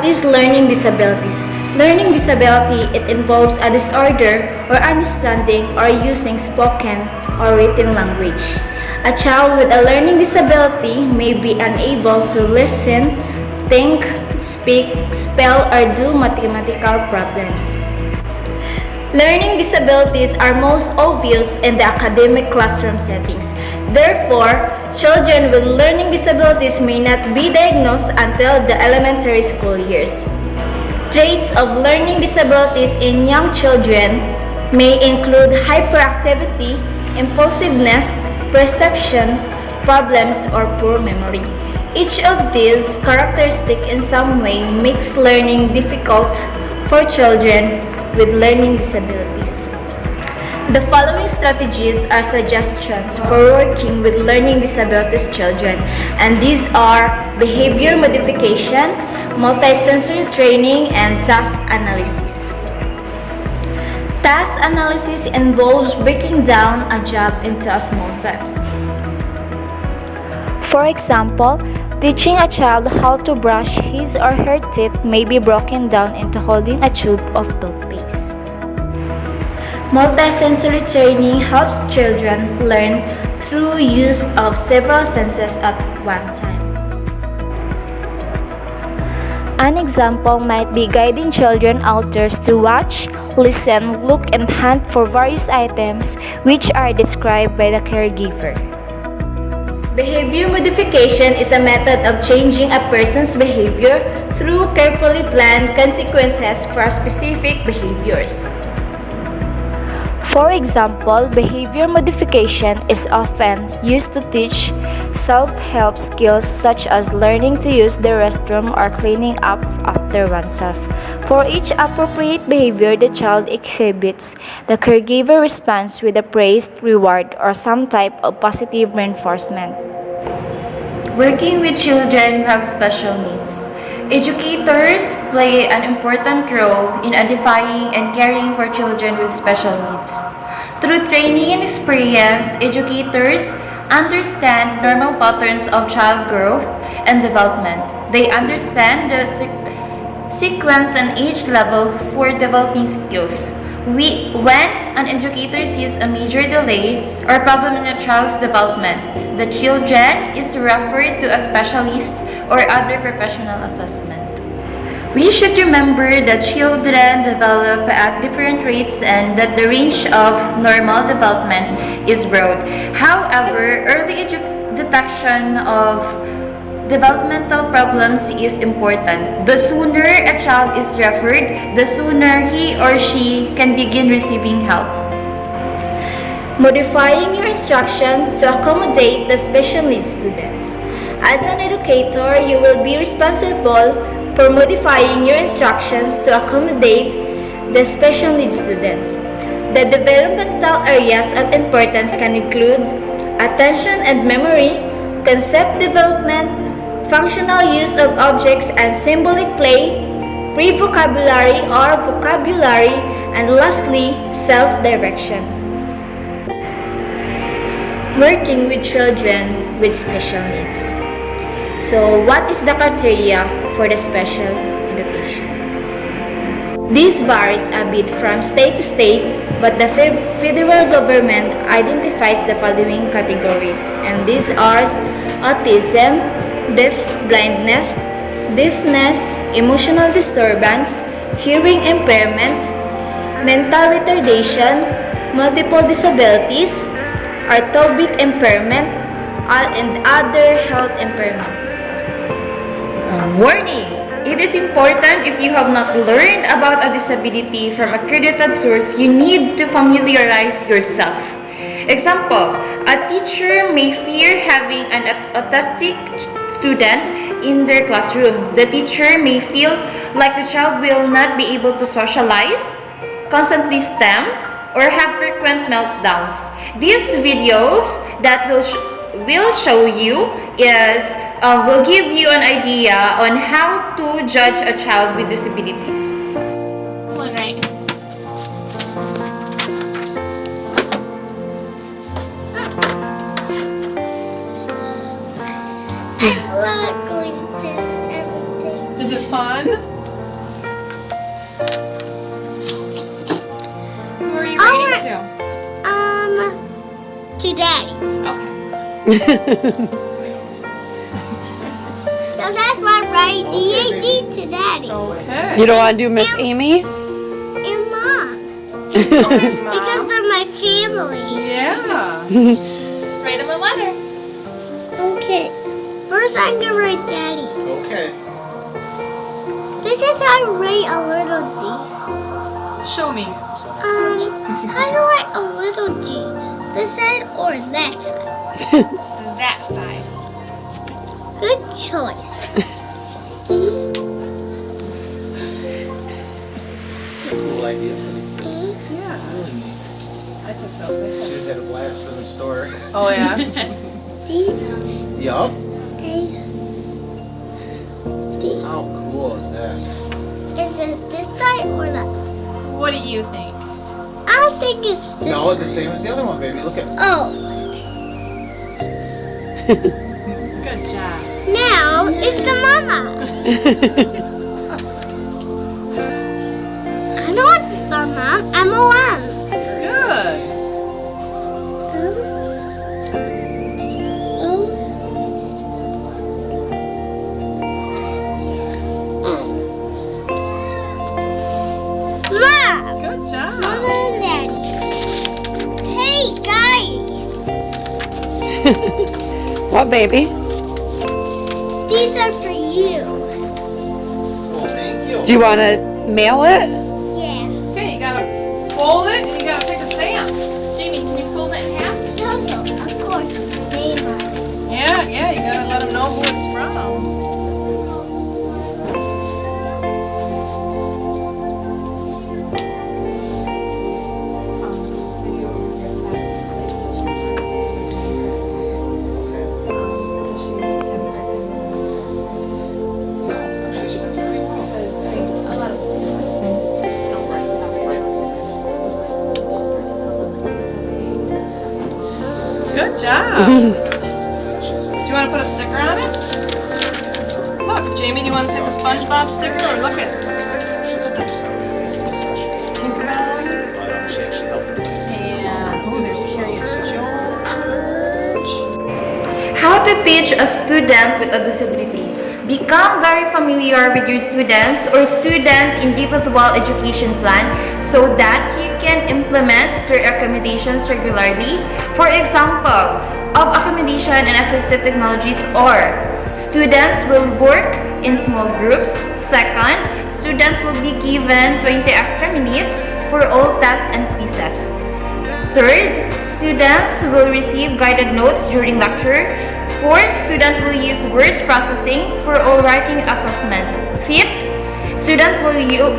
What is learning disabilities? Learning disability, it involves a disorder or understanding or using spoken or written language. A child with a learning disability may be unable to listen, think, speak, spell, or do mathematical problems. Learning disabilities are most obvious in the academic classroom settings. Therefore, children with learning disabilities may not be diagnosed until the elementary school years. Traits of learning disabilities in young children may include hyperactivity, impulsiveness, perception, problems, or poor memory. Each of these characteristics in some way makes learning difficult for children with learning disabilities. The following strategies are suggestions for working with learning disabilities children, and these are behavior modification, multisensory training, and task analysis. Task analysis involves breaking down a job into small steps. For example, teaching a child how to brush his or her teeth may be broken down into holding a tube of toothpaste. Multisensory training helps children learn through use of several senses at one time. An example might be guiding children outdoors to watch, listen, look, and hunt for various items which are described by the caregiver. Behavior modification is a method of changing a person's behavior through carefully planned consequences for specific behaviors. For example, behavior modification is often used to teach self-help skills such as learning to use the restroom or cleaning up after oneself. For each appropriate behavior the child exhibits, the caregiver responds with a praise, reward, or some type of positive reinforcement. Working with children who have special needs. Educators play an important role in identifying and caring for children with special needs. Through training and experience, educators understand normal patterns of child growth and development. They understand the sequence and age level for developing skills. When an educator sees a major delay or problem in a child's development, the children is referred to a specialist or other professional assessment. We should remember that children develop at different rates and that the range of normal development is broad. However, early detection of developmental problems is important. The sooner a child is referred, the sooner he or she can begin receiving help. Modifying your instruction to accommodate the special needs students. As an educator, you will be responsible for modifying your instructions to accommodate the special needs students. The developmental areas of importance can include attention and memory, concept development, functional use of objects and symbolic play, pre-vocabulary or vocabulary, and lastly, self-direction. Working with children with special needs. So, what is the criteria for the special education? This varies a bit from state to state, but the federal government identifies the following categories, and these are autism, deafblindness, deafness, emotional disturbance, hearing impairment, mental retardation, multiple disabilities, orthopic impairment, and other health impairment. Warning! It is important if you have not learned about a disability from a credited source, you need to familiarize yourself. Example, a teacher may fear having an autistic student in their classroom. The teacher may feel like the child will not be able to socialize, constantly stammer, or have frequent meltdowns. These videos that will show you will give you an idea on how to judge a child with disabilities. Right. I love going to everything. Is it fun? So that's my right DAD to Daddy Okay. You don't want to do Miss Amy? and Mom. Because they're my family. Yeah. Write him a letter. Okay. First I'm gonna write Daddy. Okay. This is how I write a little D. Show me. How do I write a little D? This side or that side? That side. Good choice. It's a cool idea. Yeah. Really neat. I think so. She just had a blast in the store. Oh yeah. D Yup. A D. How cool is that? Is it this side or that side? What do you think? I don't think it's this. No, the same as the other one, baby. Look at Oh, Good job. now it's the mama. I know what to spell, Mom. M-O-M. Good. Mom, Good job. Mama and Daddy. Hey guys, What, baby? these are for you. Well, thank you. Do you want to mail it? Yeah. Okay, you gotta fold it and you gotta take a stamp. Jamie, can you fold it in half? Jojo, of course, Mama. Yeah, you gotta let them know who it's from. Actually, she does pretty well. Good job. Do you want to put a sticker on it? Look, Jamie, do you want to stick a SpongeBob sticker or look at Tinkerbell? She actually helped me. And oh, there's Curious George. How to teach a student with a disability. Become very familiar with your students or students' individual education plan so that you can implement their accommodations regularly. For example, of accommodation and assistive technologies or students will work in small groups. Second, student will be given 20 extra minutes for all tests and quizzes. Third, students will receive guided notes during lecture. Fourth, student will use words processing for all writing assessment. Fifth, student will use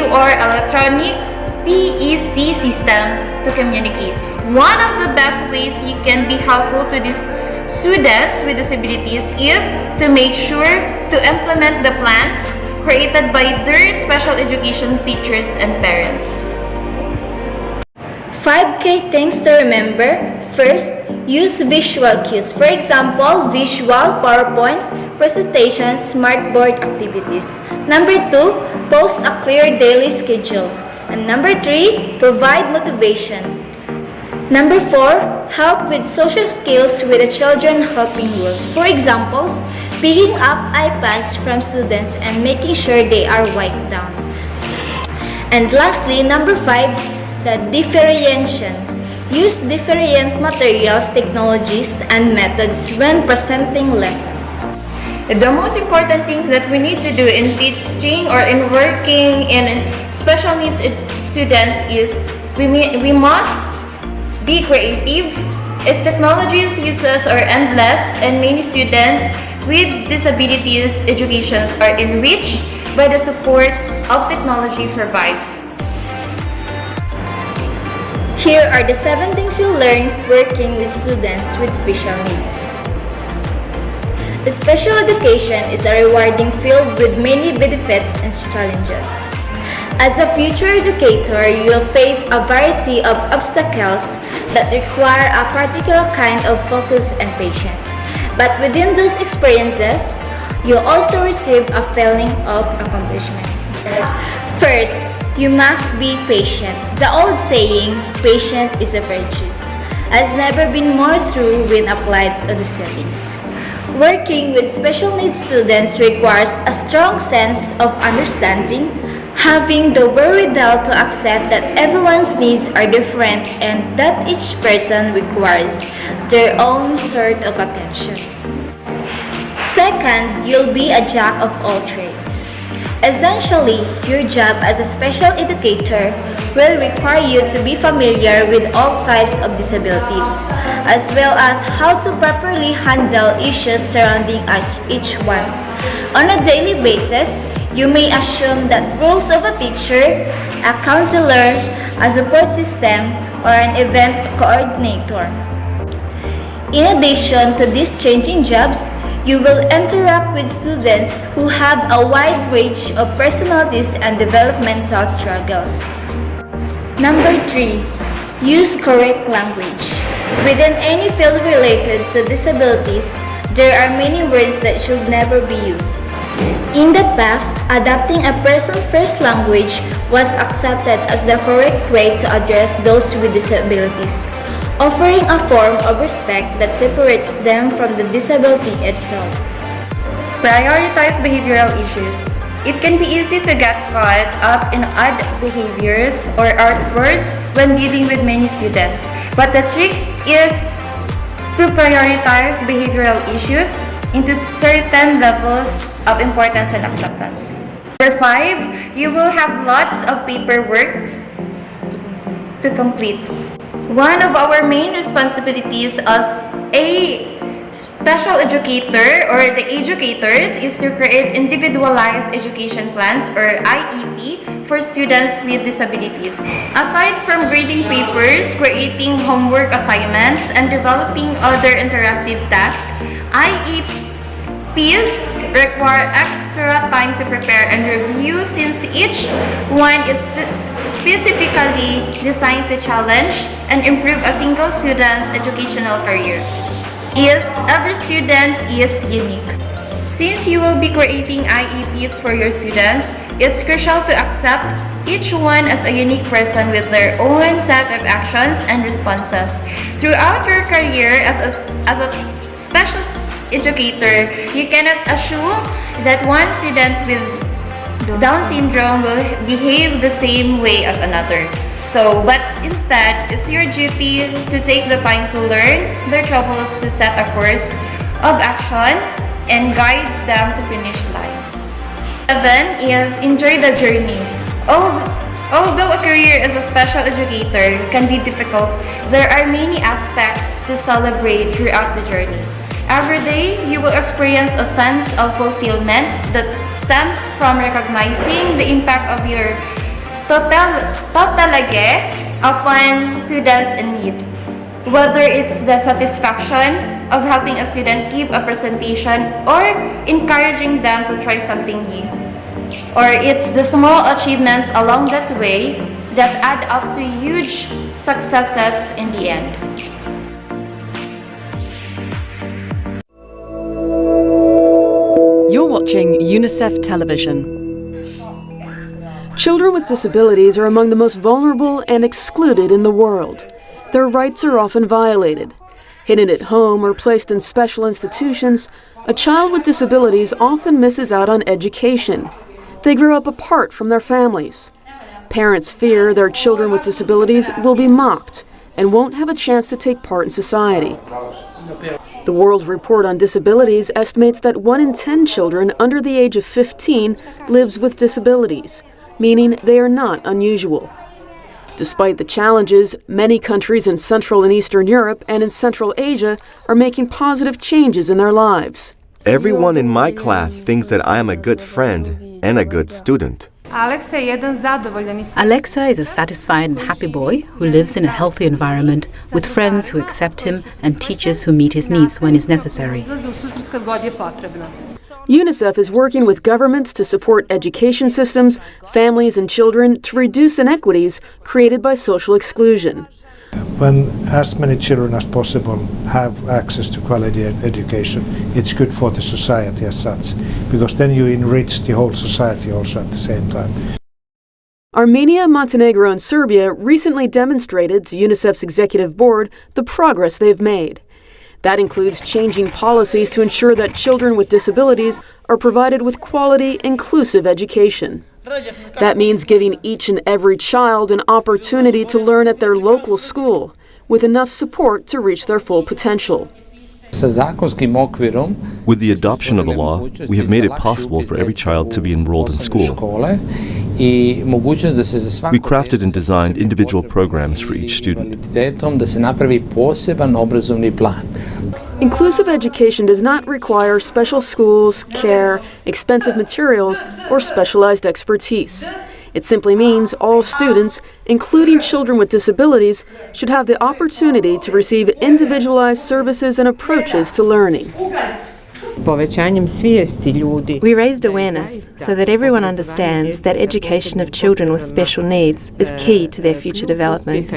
our electronic PEC system to communicate. One of the best ways you can be helpful to these students with disabilities is to make sure to implement the plans created by their special education teachers and parents. 5 key things to remember. First, use visual cues. For example, visual, PowerPoint, presentations, smartboard activities. Number 2, post a clear daily schedule. And number 3, provide motivation. Number 4, help with social skills with the children helping rules. For examples, picking up iPads from students and making sure they are wiped down. And lastly, number 5, the differentiation. Use different materials, technologies, and methods when presenting lessons. The most important thing that we need to do in teaching or in working in special needs students is we must be creative. If technologies uses are endless and many students with disabilities educations are enriched by the support of technology provides. Here are the 7 things you learn working with students with special needs. Special education is a rewarding field with many benefits and challenges. As a future educator, you will face a variety of obstacles that require a particular kind of focus and patience. But within those experiences, you'll also receive a feeling of accomplishment. First, you must be patient. The old saying, patient is a virtue. has never been more true when applied to the settings. Working with special needs students requires a strong sense of understanding, having the wherewithal to accept that everyone's needs are different and that each person requires their own sort of attention. Second, you'll be a jack of all trades. Essentially, your job as a special educator will require you to be familiar with all types of disabilities, as well as how to properly handle issues surrounding each one. On a daily basis, you may assume that roles of a teacher, a counselor, a support system, or an event coordinator. In addition to these changing jobs, you will interact with students who have a wide range of personalities and developmental struggles. Number 3. Use correct language. Within any field related to disabilities, there are many words that should never be used. In the past, adopting a person's first language was accepted as the correct way to address those with disabilities, offering a form of respect that separates them from the disability itself. Prioritize behavioral issues. It can be easy to get caught up in odd behaviors or outbursts when dealing with many students, but the trick is to prioritize behavioral issues into certain levels of importance and acceptance. Number 5, you will have lots of paperwork to complete. One of our main responsibilities as a special educator or the educators is to create individualized education plans or IEP for students with disabilities. Aside from grading papers, creating homework assignments, and developing other interactive tasks, IEPs require extra time to prepare and review since each one is specifically designed to challenge and improve a single student's educational career. Every student is unique. Since you will be creating IEPs for your students, it's crucial to accept each one as a unique person with their own set of actions and responses. Throughout your career as a special educator, you cannot assume that one student with Down syndrome will behave the same way as another. But instead, it's your duty to take the time to learn their troubles, to set a course of action and guide them to finish line. 7 is enjoy the journey. Although a career as a special educator can be difficult, there are many aspects to celebrate throughout the journey. Every day, you will experience a sense of fulfillment that stems from recognizing the impact of your totalage upon students in need. Whether it's the satisfaction of helping a student keep a presentation or encouraging them to try something new. Or it's the small achievements along that way that add up to huge successes in the end. You're watching UNICEF Television. Children with disabilities are among the most vulnerable and excluded in the world. Their rights are often violated. Hidden at home or placed in special institutions, a child with disabilities often misses out on education. They grow up apart from their families. Parents fear their children with disabilities will be mocked and won't have a chance to take part in society. The World Report on Disabilities estimates that 1 in 10 children under the age of 15 lives with disabilities, meaning they are not unusual. Despite the challenges, many countries in Central and Eastern Europe and in Central Asia are making positive changes in their lives. Everyone in my class thinks that I am a good friend and a good student. Alexa is a satisfied and happy boy who lives in a healthy environment with friends who accept him and teachers who meet his needs when it's necessary. UNICEF is working with governments to support education systems, families and children to reduce inequities created by social exclusion. When as many children as possible have access to quality education, it's good for the society as such, because then you enrich the whole society also at the same time. Armenia, Montenegro, and Serbia recently demonstrated to UNICEF's executive board the progress they've made. That includes changing policies to ensure that children with disabilities are provided with quality, inclusive education. That means giving each and every child an opportunity to learn at their local school, with enough support to reach their full potential. With the adoption of the law, we have made it possible for every child to be enrolled in school. We crafted and designed individual programs for each student. Inclusive education does not require special schools, care, expensive materials, or specialized expertise. It simply means all students, including children with disabilities, should have the opportunity to receive individualized services and approaches to learning. We raised awareness so that everyone understands that education of children with special needs is key to their future development.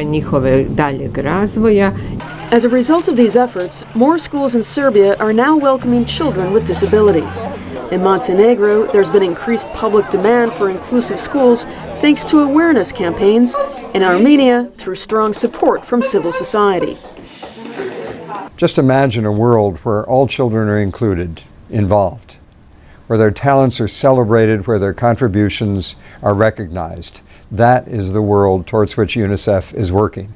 As a result of these efforts, more schools in Serbia are now welcoming children with disabilities. In Montenegro, there's been increased public demand for inclusive schools thanks to awareness campaigns, in Armenia through strong support from civil society. Just imagine a world where all children are included, involved, where their talents are celebrated, where their contributions are recognized. That is the world towards which UNICEF is working.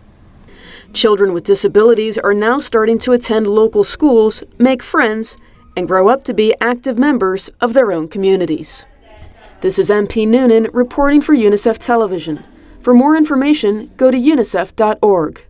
Children with disabilities are now starting to attend local schools, make friends, and grow up to be active members of their own communities. This is MP Noonan reporting for UNICEF Television. For more information, go to unicef.org.